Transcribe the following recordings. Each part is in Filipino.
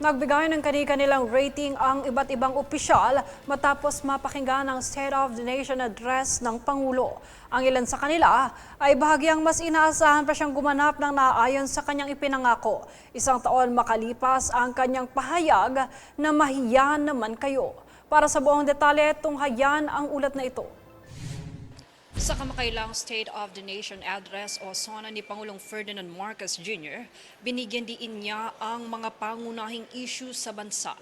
Nagbigay ng kani-kanilang rating ang iba't ibang opisyal matapos mapakinggan ang State of the Nation address ng Pangulo. Ang ilan sa kanila ay bahagyang mas inaasahan pa siyang gumanap ng naayon sa kanyang ipinangako. Isang taon makalipas ang kanyang pahayag na mahiyahan naman kayo. Para sa buong detalye, tunghayan ang ulat na ito. Sa kamakailang State of the Nation address o SONA ni Pangulong Ferdinand Marcos Jr., binigyan diin niya ang mga pangunahing issue sa bansa.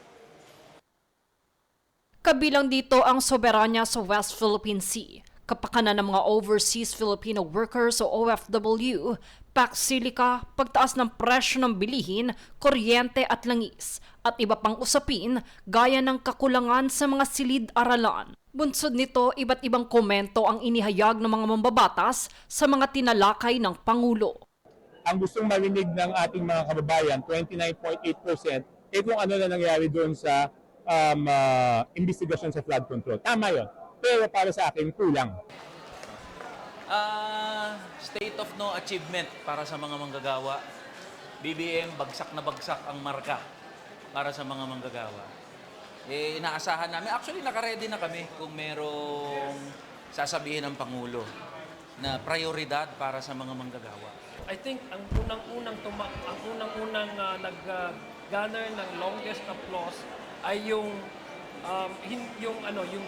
Kabilang dito ang soberanya sa West Philippine Sea, kapakanan ng mga overseas Filipino workers o OFW, PAC Silica, pagtaas ng presyo ng bilihin, kuryente at langis, at iba pang usapin gaya ng kakulangan sa mga silid-aralan. Bunsod nito, iba't ibang komento ang inihayag ng mga mambabatas sa mga tinalakay ng Pangulo. Ang gustong marinig ng ating mga kababayan, 29.8%, kung ano na nangyari doon sa investigasyon sa flood control. Tama yun. Pero para sa akin, kulang. State of no achievement para sa mga manggagawa. BBM, bagsak na bagsak ang marka para sa mga manggagawa. Inaasahan namin, actually nakaredy na kami kung merong sasabihin ng Pangulo na prioridad para sa mga manggagawa. I think ang unang-unang nag-garner ng longest applause ay yung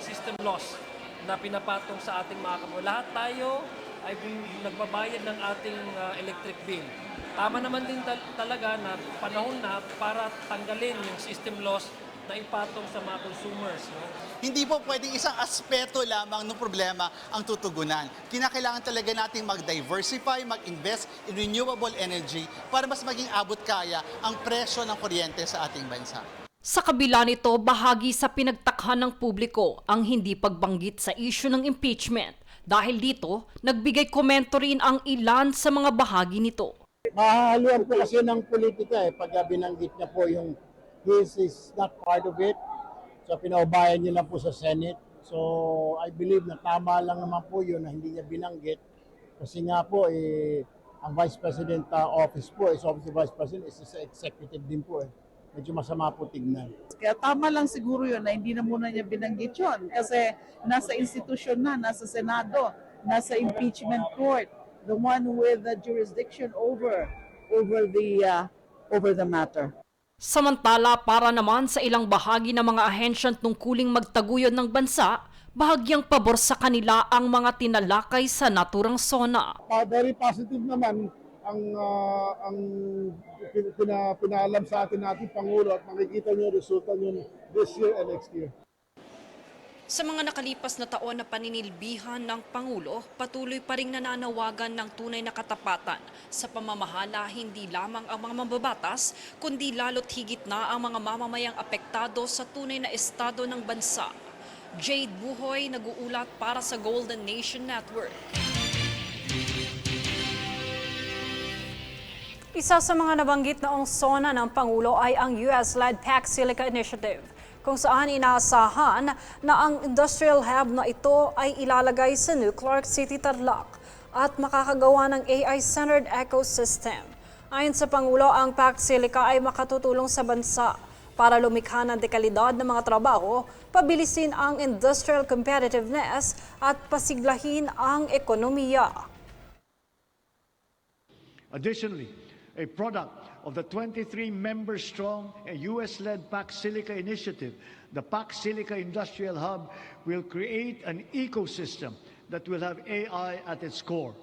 system loss na pinapatong sa ating mga kababayan. Lahat tayo ay nagbabayad ng ating electric bill. Tama naman din talaga na panahon na para tanggalin yung system loss na ipatong sa mga consumers. No? Hindi po pwedeng isang aspeto lamang ng problema ang tutugunan. Kinakailangan talaga nating mag-diversify, mag-invest in renewable energy para mas maging abot kaya ang presyo ng kuryente sa ating bansa. Sa kabila nito, bahagi sa pinagtakhan ng publiko ang hindi pagbanggit sa issue ng impeachment. Dahil dito, nagbigay komento rin ang ilan sa mga bahagi nito. Mahahaluan po kasi ng politika pag binanggit niya po yung this is not part of it. So pinaubayan niya lang po sa Senate. So I believe na tama lang naman po yun na hindi niya binanggit. Kasi nga po ang Vice President office po, is Office of Vice President is executive din po Medyo masama po tignan. Kaya tama lang siguro yun na hindi na muna niya binanggit yun. Kasi nasa institusyon na, nasa Senado, nasa impeachment court, the one with the jurisdiction over the matter. Samantala, para naman sa ilang bahagi ng mga ahensyang tungkuling magtaguyod ng bansa, bahagyang pabor sa kanila ang mga tinalakay sa naturang SONA. Very positive naman ang pinaalam sa atin nating Pangulo at makikita niyo resulta niyo this year and next year. Sa mga nakalipas na taon na paninilbihan ng Pangulo, patuloy pa ring nananawagan ng tunay na katapatan sa pamamahala hindi lamang ang mga mambabatas, kundi lalo't higit na ang mga mamamayang apektado sa tunay na estado ng bansa. Jade Buhoy, nag-uulat para sa Golden Nation Network. Isa sa mga nabanggit noong SONA ng Pangulo ay ang US-led PAC Silica Initiative, kung saan inaasahan na ang industrial hub na ito ay ilalagay sa New Clark City, Tarlac at makakagawa ng AI-centered ecosystem. Ayon sa Pangulo, ang PAC Silica ay makatutulong sa bansa para lumikha ng dekalidad ng mga trabaho, pabilisin ang industrial competitiveness at pasiglahin ang ekonomiya. Additionally, a product of the 23-member-strong US-led PAC Silica initiative, the PAC Silica Industrial Hub will create an ecosystem that will have AI at its core.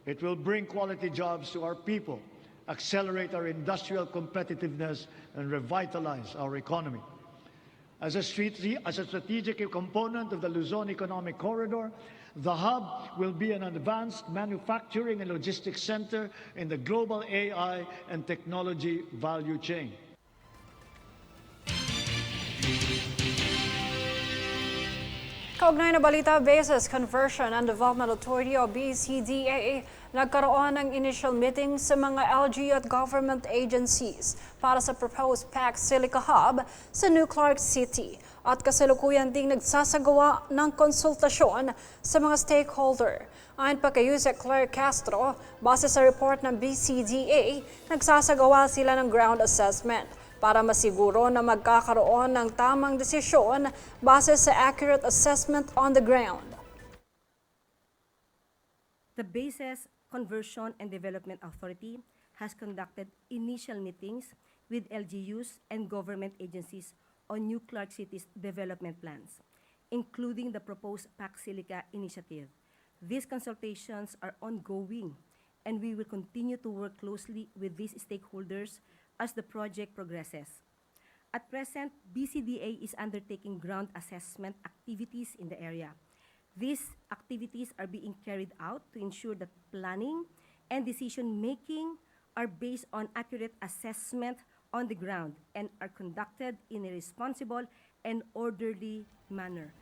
It will bring quality jobs to our people, accelerate our industrial competitiveness, and revitalize our economy. As a strategic component of the Luzon Economic Corridor, the hub will be an advanced manufacturing and logistics center in the global AI and technology value chain. Kaugnay na balita, Bases Conversion and Development Authority o BCDA nagkaroon ng initial meeting sa mga LG at government agencies para sa proposed PAC Silica Hub sa New Clark City at kasalukuyan ding nagsasagawa ng konsultasyon sa mga stakeholder. Ayon pa kay Yusek Claire Castro, base sa report ng BCDA, nagsasagawa sila ng ground assessment para masiguro na magkakaroon ng tamang desisyon base sa accurate assessment on the ground. The Bases Conversion and Development Authority has conducted initial meetings with LGUs and government agencies on New Clark City's development plans, including the proposed PAC Silica initiative. These consultations are ongoing, and we will continue to work closely with these stakeholders as the project progresses. At present, BCDA is undertaking ground assessment activities in the area. These activities are being carried out to ensure that planning and decision-making are based on accurate assessment on the ground and are conducted in a responsible and orderly manner.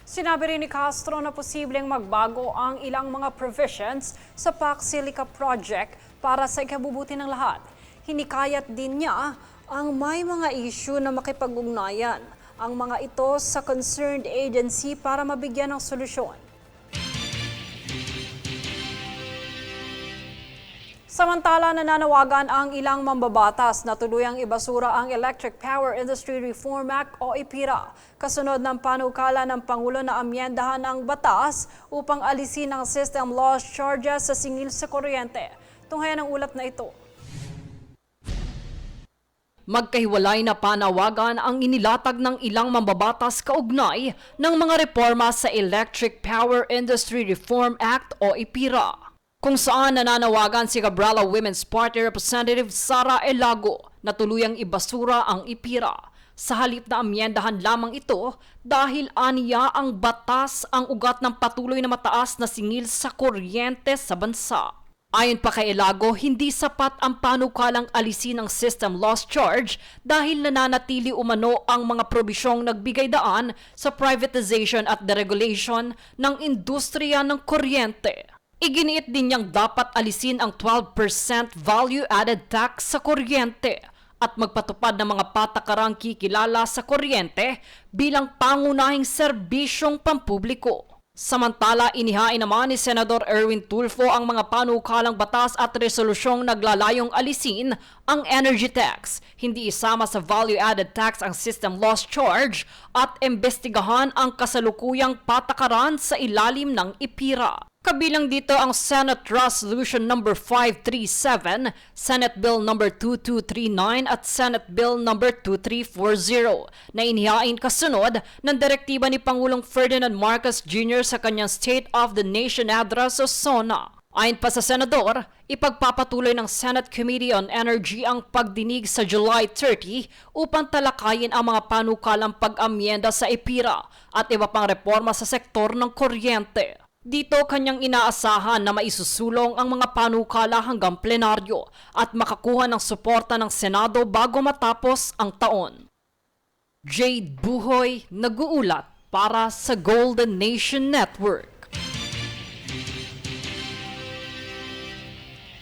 Sinabi rin ni Castro na posibleng magbago ang ilang mga provisions sa PAC Silica project para sa ikabubuti ng lahat. Hinikayat din niya ang may mga issue na makipag-ugnayan ang mga ito sa concerned agency para mabigyan ng solusyon. Samantala, nananawagan ang ilang mambabatas na tuluyang ibasura ang Electric Power Industry Reform Act o IPIRA, kasunod ng panukala ng Pangulo na amyendahan ang batas upang alisin ang system loss charges sa singil sa kuryente. Tunghayan ang ulat na ito. Magkahiwalay na panawagan ang inilatag ng ilang mambabatas kaugnay ng mga reforma sa Electric Power Industry Reform Act o IPIRA, kung saan nananawagan si Cabrala Women's Party Representative Sara Elago na tuluyang ibasura ang IPIRA. Sa halip na amyendahan lamang ito dahil aniya ang batas ang ugat ng patuloy na mataas na singil sa kuryente sa bansa. Ayon pa kay Elago, hindi sapat ang panukalang alisin ang system loss charge dahil nananatili umano ang mga probisyong nagbigay daan sa privatization at deregulation ng industriya ng kuryente. Iginiit din niyang dapat alisin ang 12% value-added tax sa kuryente at magpatupad ng mga patakarang kikilala sa kuryente bilang pangunahing serbisyong pampubliko. Samantala, inihain naman ni Senador Erwin Tulfo ang mga panukalang batas at resolusyong naglalayong alisin ang energy tax, hindi isama sa value-added tax ang system loss charge at imbestigahan ang kasalukuyang patakaran sa ilalim ng IPIRA. Kabilang dito ang Senate Resolution No. 537, Senate Bill No. 2239 at Senate Bill No. 2340 na inihain kasunod ng direktiba ni Pangulong Ferdinand Marcos Jr. sa kanyang State of the Nation address sa SONA. Ayon pa sa Senador, ipagpapatuloy ng Senate Committee on Energy ang pagdinig sa July 30 upang talakayin ang mga panukalang pag-amyenda sa IPIRA at iba pang reforma sa sektor ng kuryente. Dito kanyang inaasahan na maisusulong ang mga panukala hanggang plenaryo at makakuha ng suporta ng Senado bago matapos ang taon. Jade Buhoy, nag-uulat para sa Golden Nation Network.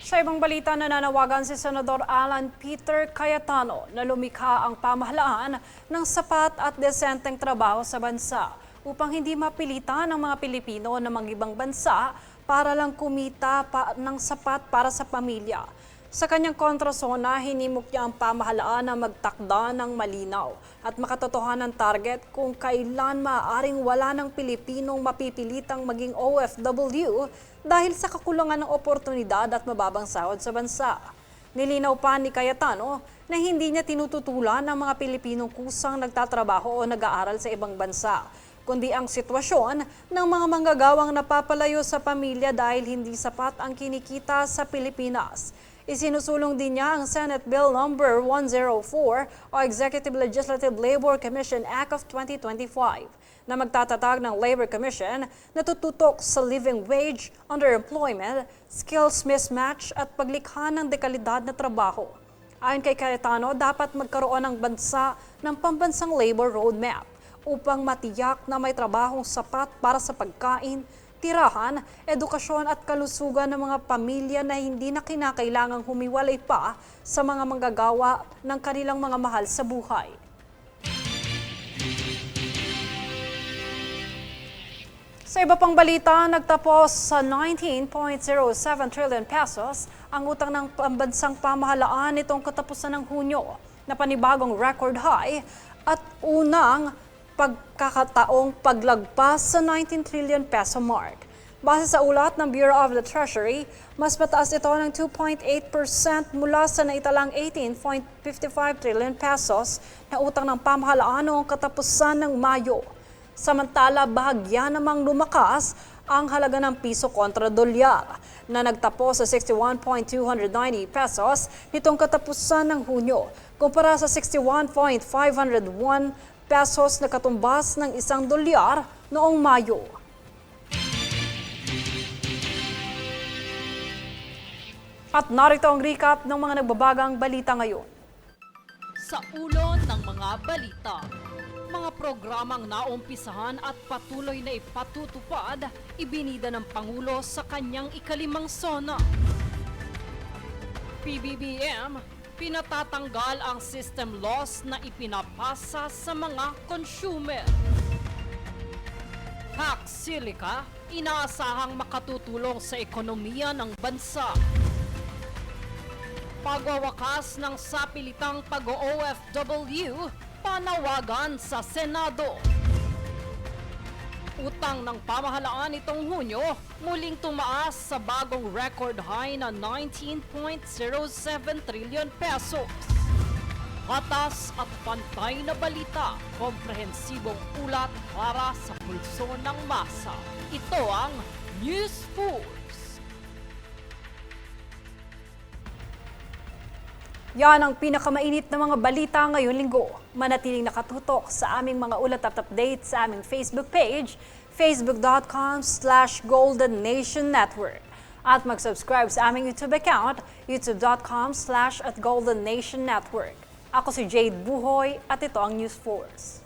Sa ibang balita, nananawagan si Senador Alan Peter Cayetano na lumikha ang pamahalaan ng sapat at desenteng trabaho sa bansa upang hindi mapilitan ng mga Pilipino na mag-ibang bansa para lang kumita ng sapat para sa pamilya. Sa kanyang kontrasona, hinimok niya ang pamahalaan na magtakda ng malinaw at makatotohanan target kung kailan maaaring wala ng Pilipinong mapipilitang maging OFW dahil sa kakulangan ng oportunidad at mababang sahod sa bansa. Nilinaw pa ni Cayetano na hindi niya tinututulan ng mga Pilipinong kusang nagtatrabaho o nag-aaral sa ibang bansa, kundi ang sitwasyon ng mga manggagawang napapalayo sa pamilya dahil hindi sapat ang kinikita sa Pilipinas. Isinusulong din niya ang Senate Bill No. 104 o Executive Legislative Labor Commission Act of 2025 na magtatatag ng Labor Commission na tututok sa living wage, underemployment, skills mismatch at paglikha ng dekalidad na trabaho. Ayon kay Cayetano, dapat magkaroon ng bansa ng pambansang labor roadmap upang matiyak na may trabahong sapat para sa pagkain, tirahan, edukasyon at kalusugan ng mga pamilya na hindi na kinakailangang humiwalay pa sa mga manggagawa ng kanilang mga mahal sa buhay. Sa iba pang balita, nagtapos sa 19.07 trillion pesos ang utang ng pambansang pamahalaan nitong katapusan ng Hunyo na panibagong record high at unang pagkakataong paglagpas sa 19 trillion peso mark. Base sa ulat ng Bureau of the Treasury, mas mataas ito ng 2.8% mula sa naitalang 18.55 trillion pesos na utang ng pamahalaan noong katapusan ng Mayo. Samantala, bahagya namang lumakas ang halaga ng piso kontra dolyar na nagtapos sa 61.290 pesos nitong katapusan ng Hunyo kumpara sa 61.501 pesos na katumbas ng isang dolyar noong Mayo. At narito ang recap ng mga nagbabagang balita ngayon. Sa ulo ng mga balita, mga programang naumpisahan at patuloy na ipatutupad, ibinida ng Pangulo sa kanyang ikalimang sona. PBBM, pinatatanggal ang system loss na ipinapasa sa mga consumer. Pac Silica, inaasahang makatutulong sa ekonomiya ng bansa. Pagwawakas ng sapilitang pag-OFW, panawagan sa Senado. Utang ng pamahalaan itong Hunyo muling tumaas sa bagong record high na 19.07 trillion pesos. Patas at pantay na balita, komprehensibong ulat para sa pulso ng masa. Ito ang News Force. Yan ang pinakamainit na mga balita ngayong linggo. Manatiling nakatutok sa aming mga ulat at update sa aming Facebook page, facebook.com/Golden Nation Network. At mag-subscribe sa aming YouTube account, youtube.com/@Golden Nation Network. Ako si Jade Buhoy at ito ang News Force.